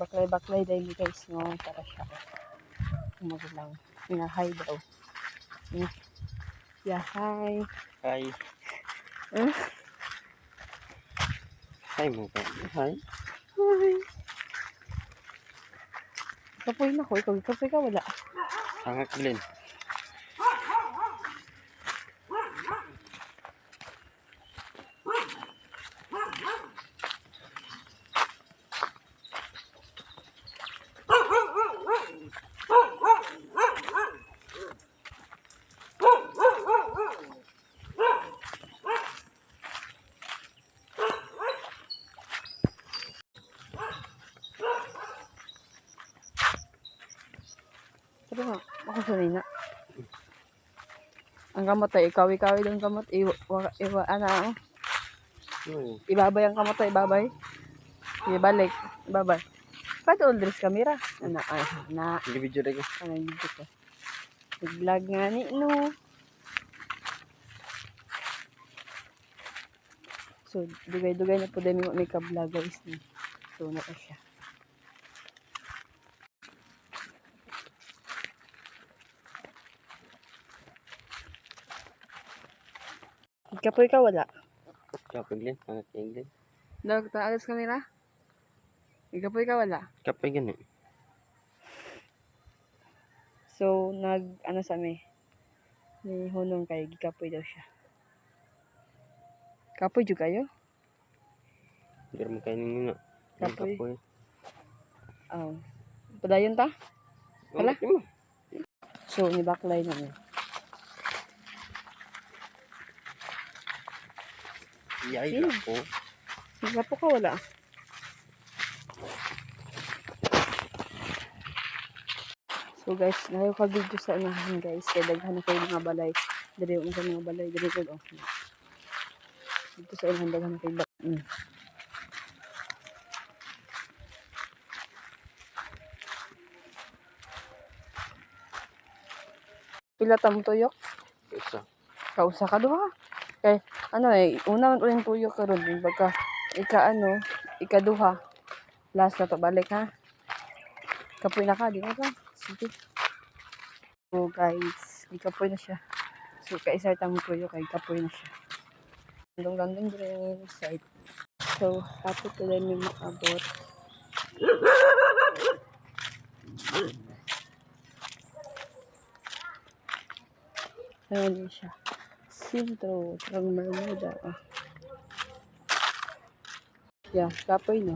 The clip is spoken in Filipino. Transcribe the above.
Baklay-baklay dahil guys, no? Para siya. Magulang. Hi daw. Yeah, hi. Hi. Hi mo ba? Hi. Hi. Kapoy na ko. Ikaw, kapoy ka wala. Sangak Glenn. Sabi nga, ako sanay na. Ang kamot ay ikaw-ikaw yung kamot. Ano? Ibabay ang kamot ay ibabay. Ibalik. Ibabay. Pato uldres kamera. Ano? Na. Video na ko. Ano yung video ko? Vlog nga ni no. So, dugay-dugay na po dami may ka-vlog guys. So, na pa siya. Kapoy ka wala? Kapoy Glenn. Sangak Glenn. Dalag taalas kamera? Kapoy ka wala? Kapoy ganun. So, ano sa may? Ni hunong kay gikapoy daw siya. Kapoy juga kayo? Hindi mo kainin nyo. Kapoy. Padayon ta? Wala? So, ni baklay na niya. Iyay po. Gapo ka wala? So guys, nayo ka video sa inahan guys. Kaya daghan na kayo mga balay. Dari yung mga balay. Dari ko dito sa inahan daghan na kayo balay. Pila tam tuyok? Isa. Kausa ka duha. Kay ano una man uling tuyok karon baka ikaduha. Last na to balik ha. Kapoy na ka, di ba? Sige. So guys, kapoy na siya. So kaisa tang tuyok kay kapoy na siya. Landong-landong din yung side. So happy to them yung maabot. Ayan siya. Sintro, ang Bermuda. Yeah, kapoy no.